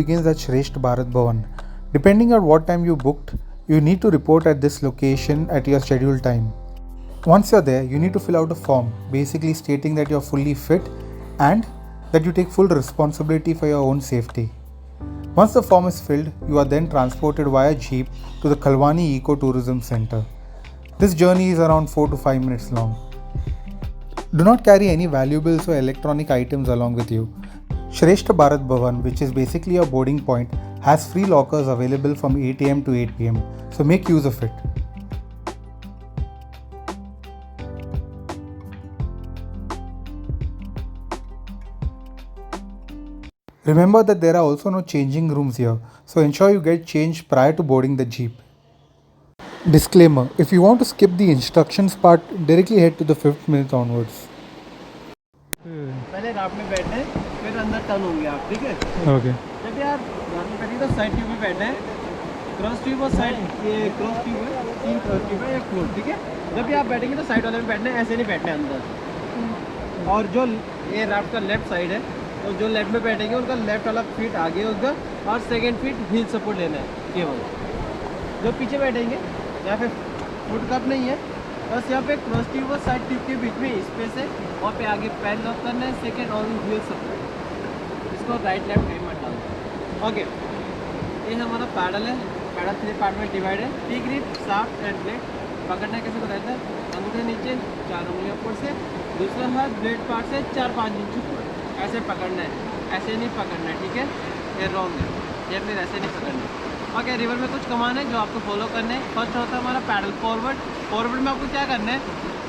begins at Shresth Bharat Bhavan. Depending on what time you booked, you need to report at this location at your scheduled time. Once you're there, you need to fill out a form, basically stating that you're fully fit and that you take full responsibility for your own safety. Once the form is filled, you are then transported via jeep to the Khalwani Eco-Tourism Center. This journey is around 4 to 5 minutes long. Do not carry any valuables or electronic items along with you. Shresth Bharat Bhavan, which is basically a boarding point, has free lockers available from 8 am to 8 pm, so make use of it. Remember that there are also no changing rooms here, so ensure you get changed prior to boarding the jeep. Disclaimer: if you want to skip the instructions part, directly head to the 5th minute onwards. पहले raft में बैठना है, फिर अंदर turn होंगे आप, ठीक है? Okay. जब यार राफ्ट में बैठेंगे तो साइड ट्यूब में बैठना है, क्रॉस ट्यूब और साइड, ये क्रॉस ट्यूब है, 3 क्रॉस ट्यूब है, 1 फ्लोर, ठीक है? जब भी आप बैठेंगे तो साइड वाले में बैठना है, ऐसे नहीं बैठना है अंदर। और जो ये राफ्ट का लेफ्ट साइड है, तो जो लेफ्ट में बैठेंगे उनका लेफ्ट वाला फीट आगे होगा और सेकेंड फीट हील सपोर्ट लेना है केवल। जो पीछे बैठेंगे यहाँ पे फुट कप नहीं है, बस यहाँ पे क्रॉस ट्यूब और साइड ट्यूब के बीच में स्पेस है, वहाँ पे आगे पैर लॉक करना है, सेकेंड और व्हील सपोर्ट, इसको राइट लेफ्ट टाइम मत डालना। ओके, ये हमारा पैडल है, पैडल 3 पार्ट में डिवाइड है, T grip, shaft and blade. पकड़ना कैसे बताया था, अंगूठे नीचे, 4 उंगलियाँ ऊपर से, दूसरा हाथ ब्लेड पार्ट से 4-5 इंच ऊपर, ऐसे पकड़ना है, ऐसे नहीं पकड़ना है, ठीक है? ये रॉन्ग है, ये फिर ऐसे नहीं पकड़ना है। ओके, रिवर में कुछ कमान है जो आपको फॉलो करने हैं। फर्स्ट होता है हमारा पैडल फॉरवर्ड में आपको क्या करना है,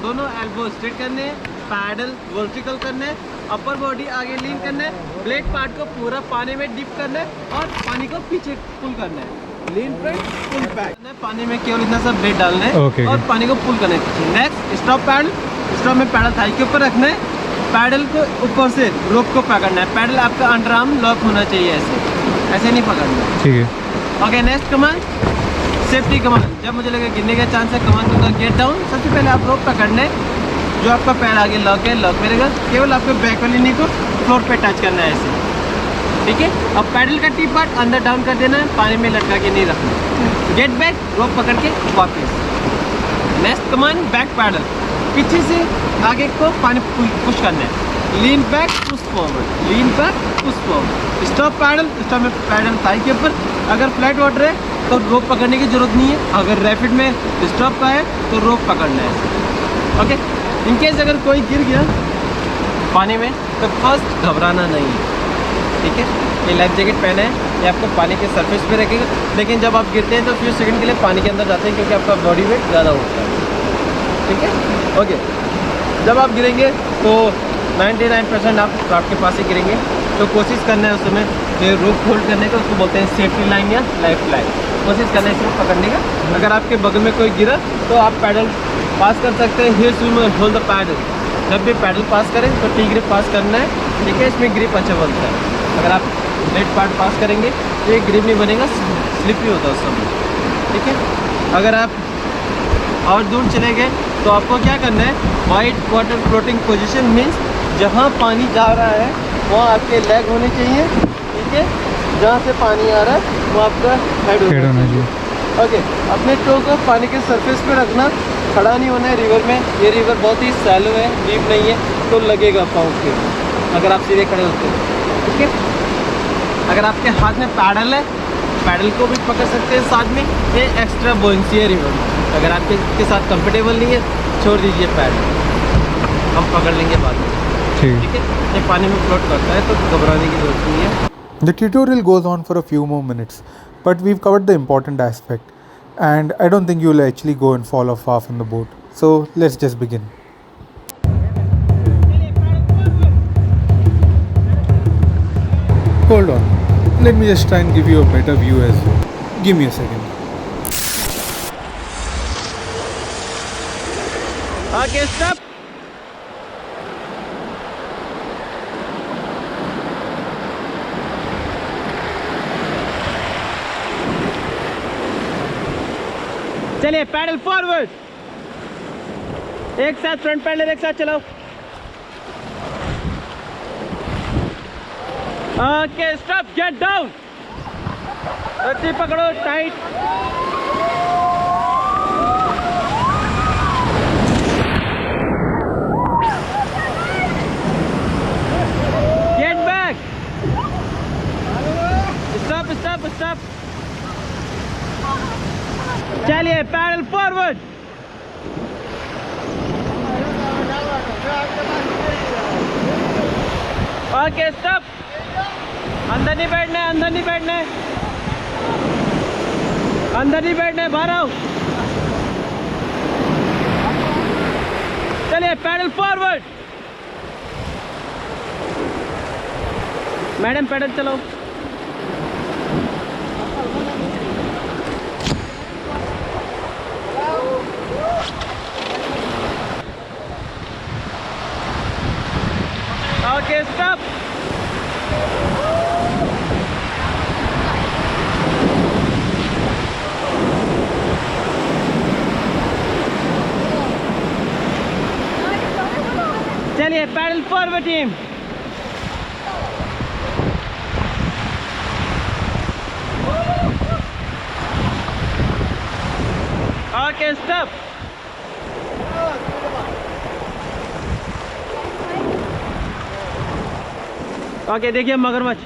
दोनों एल्बो स्ट्रेट करने हैं, पैडल वर्टिकल करना है, अपर बॉडी आगे लीन करना है, ब्लेड पार्ट को पूरा पानी में डिप करना है और पानी को पीछे पुल करना है, लीन फ्रंट पुल बैक। पानी में केवल इतना सा ब्लेड डालना है और पानी को पुल करना है पीछे। नेक्स्ट स्टॉप पैडल, स्टॉप में पैडल थाई के ऊपर रखना है, पैडल को ऊपर से रोप को पकड़ना है, पैडल आपका अंडर आर्म लॉक होना चाहिए, ऐसे नहीं पकड़ना, ठीक है? Okay, next command safety command. जब मुझे लगे गिरने का चांस है, कमांड दूंगा गेट डाउन। सबसे पहले आप रोप पकड़ने, जो आपका पैर आगे लॉक है लॉक में रहेगा, केवल आपको बैक वाली नी को फ्लोर पे टच करना है ऐसे, ठीक है? अब पैडल का टी पार्ट अंदर डाउन कर देना है, पानी में लटका के नहीं रखना। गेट बैक, रोप पकड़ के वापस। नेक्स्ट कमांड बैक पैडल, पीछे से आगे को पानी पुश करना है, lean back push forward, lean back push forward. Stop paddle, stop में पैडल थाई के ऊपर। अगर फ्लैट वाटर है तो रोप पकड़ने की जरूरत नहीं है, अगर रैपिड में स्टॉप का है तो रोप पकड़ना है। ओके, इनकेस अगर कोई गिर गया पानी में तो फर्स्ट घबराना नहीं है, ठीक है? ये लाइफ जैकेट पहना है, ये आपको पानी के सरफेस पे रखेगा, लेकिन जब आप गिरते हैं तो फ्यू सेकंड के लिए पानी के अंदर जाते हैं क्योंकि आपका बॉडी वेट ज़्यादा होता है, ठीक है? ओके, जब आप गिरेंगे तो 99% आप राफ्ट के पास ही गिरेंगे, तो कोशिश करना है उस समय जो रोप होल्ड करने का, उसको बोलते हैं सेफ्टी लाइन या लाइफ लाइन। कोशिश करना है इसको पकड़ने का। अगर आपके बगल में कोई गिरा तो आप पैडल पास कर सकते हैं, here swim hold the paddle. जब भी पैडल पास करें तो टी ग्रिप पास करना है, ठीक है? इसमें ग्रिप अच्छा बनता है। अगर आप ब्लेड पार्ट पास करेंगे तो ये ग्रिप नहीं बनेगा, स्लिपी होता है उस समय, ठीक है? अगर आप और दूर चले गए तो आपको क्या करना है, white water floating position means जहाँ पानी जा रहा है वहाँ आपके लेग होने चाहिए, ठीक है? जहाँ से पानी आ रहा है वो आपका हेड होना चाहिए। ओके, अपने टो को पानी के सरफेस पे रखना, खड़ा नहीं होना है रिवर में। ये रिवर बहुत ही सैलो है, डीप नहीं है, तो लगेगा पाँव के अगर आप सीधे खड़े होते हैं, ठीक है? अगर आपके हाथ में पैडल है, पैडल को भी पकड़ सकते हैं साथ में, ये एक्स्ट्रा बोइंसी है रिवर में। अगर आपके साथ कंफर्टेबल नहीं है छोड़ दीजिए पैडल, हम पकड़ लेंगे बाद में, ठीक है? ये पानी में फ्लोट करता है तो घबराने की जरूरत नहीं है। The tutorial goes on for a few more minutes, but we've covered the important aspect, and I don't think you'll actually go and fall off half in the boat. So let's just begin. Hold on, let me just try and give you a better view as well. Give me a second. Okay, stop. चलिए paddle forward, एक साथ front pedal एक साथ चलाओ। Okay, stop, get down. रस्सी पकड़ो tight. Gate back. Stop stop stop. चलिए paddle forward. Okay stop. अंदर नहीं बैठना है, अंदर नहीं बैठना है, अंदर नहीं बैठना है, बाहर आओ। चलिए पैडल फॉरवर्ड। मैडम पैडल चलो। Okay stop. चलिए paddle forward team. Okay stop. Okay देखिए मगरमच्छ।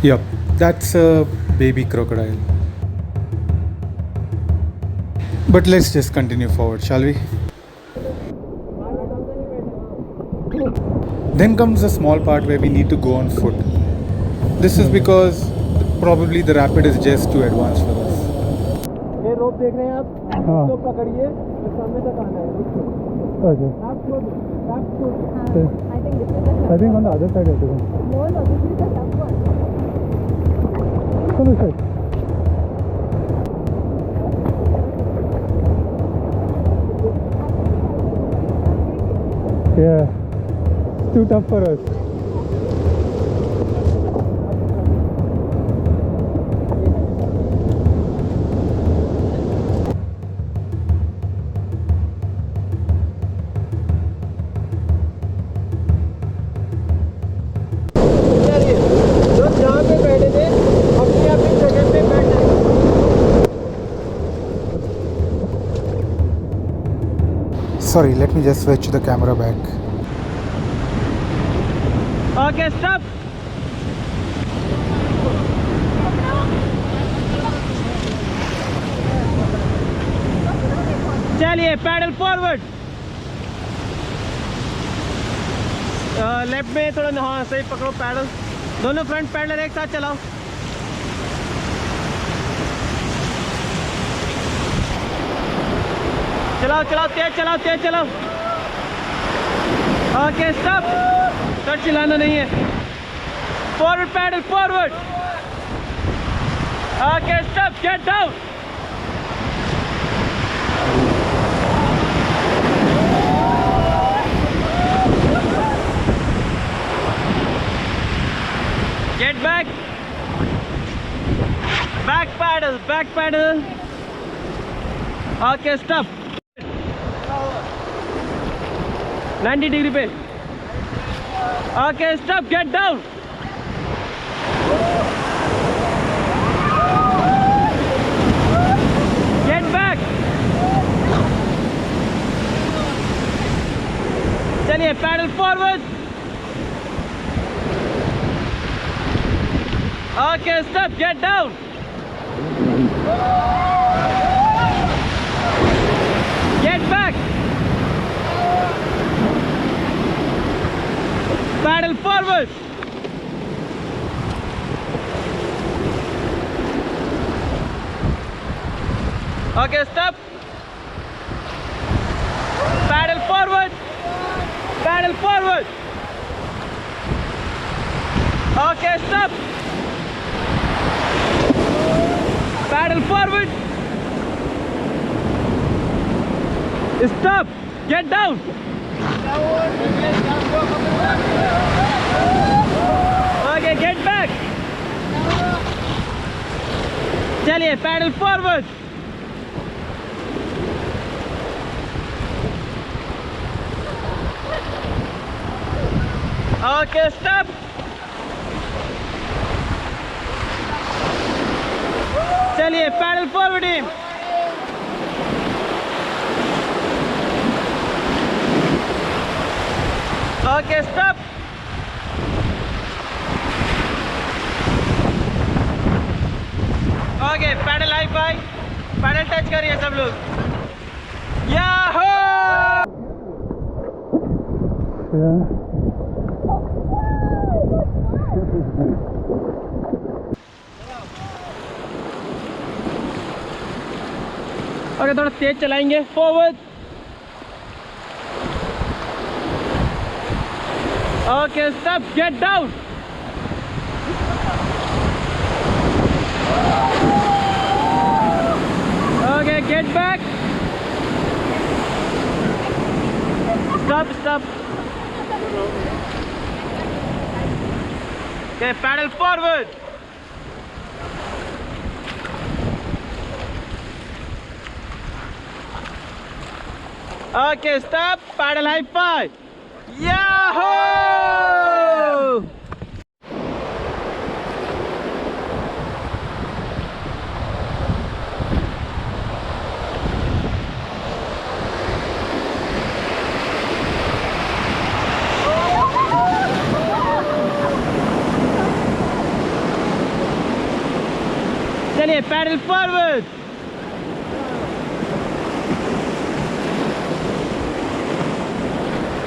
Yep, that's a baby crocodile. But let's just continue forward, shall we? Then comes the small part where we need to go on foot. This is because probably the rapid is just too advanced for us. ये रोप देख रहे हैं आप, इसको पकड़िए, तो सामने तक आना है। Okay. आप छोड़ दो, आप छोड़ दो। I think this is the I think on the other side I have to go. no, this is the tough one. On this side. Yeah, too tough for us. चलिए, जो जहाँ पे बैठे थे, अपनी अपनी जगह पे बैठ जाएंगे। Sorry, let me just switch the camera back. Okay stop. चलिए पैडल फॉरवर्ड। लेफ्ट में थोड़ा, हाँ सही पकड़ो पैडल। दोनों फ्रंट पैडल एक साथ चलाओ। चलाओ चलाओ, तेज चलाओ, तेज चलाओ। Okay stop. सर चलाना नहीं है। Forward paddle forward. Okay stop, get down. Get back. Back paddle, back paddle. Okay, stop. 90 degree पे. Okay, stop. Get down. Get back. चलिए paddle forward. Okay, stop. Get down. Get back. Paddle forward. Okay, stop. Paddle forward. Paddle forward. Okay, stop. Paddle forward. Stop. Get down. Okay, get back. चलिए paddle forward. Okay, stop. चलिए paddle forward team. Okay stop. Okay paddle high five, paddle touch करिए सब लोग। Yahoo! Okay थोड़ा तेज चलाएंगे, forward. Okay stop, get down. Okay get back, stop stop. Okay paddle forward. Okay stop, paddle high five. Yahoo! चलिए paddle forward.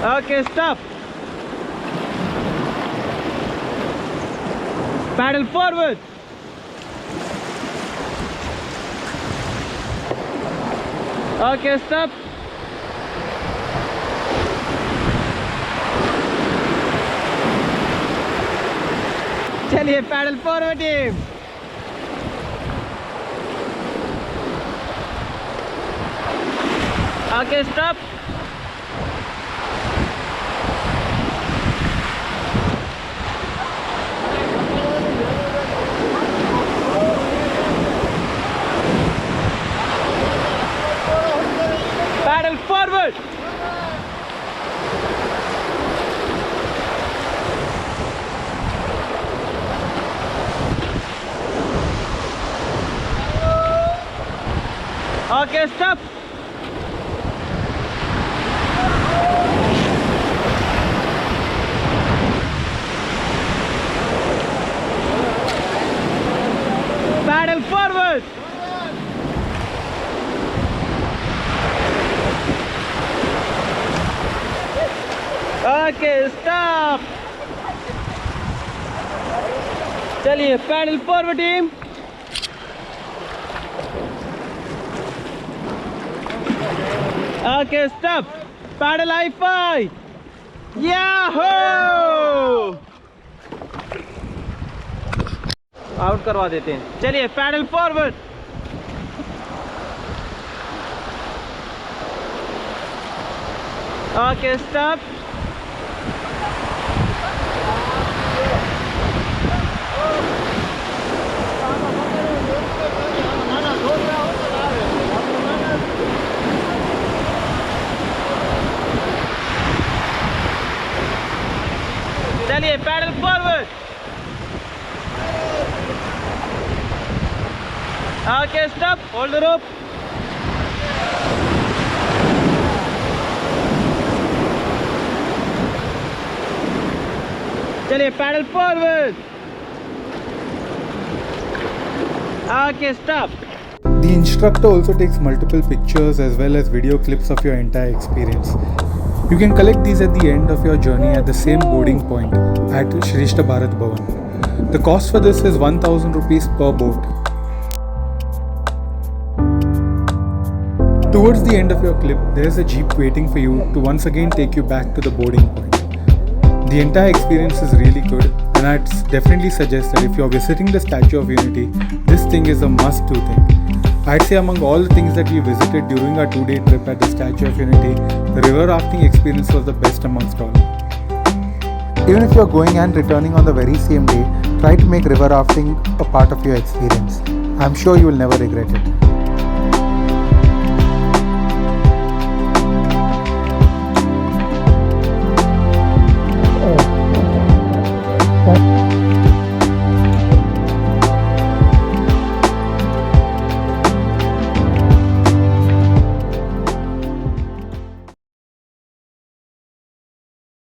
Okay stop, paddle forward. Okay stop, चलिए paddle forward team. Okay stop, paddle forward. Okay stop, paddle forward. Okay stop, चलिए paddle forward team. Okay stop, paddle high five. Yahoo! Out करवा देते हैं। चलिए paddle forward. Okay stop, चलिए paddle forward. Okay stop, hold the rope. चलिए paddle forward. Okay stop. The instructor also takes multiple pictures as well as video clips of your entire experience. You can collect these at the end of your journey at the same boarding point at Shrishta Bharat Bhavan. The cost for this is 1000 rupees per boat. Towards the end of your clip, there is a jeep waiting for you to once again take you back to the boarding point. The entire experience is really good, and I'd definitely suggest that if you're visiting the Statue of Unity, this thing is a must-do thing. I'd say among all the things that we visited during our 2-day trip at the Statue of Unity, the river rafting experience was the best amongst all. Even if you're going and returning on the very same day, try to make river rafting a part of your experience. I'm sure you will never regret it.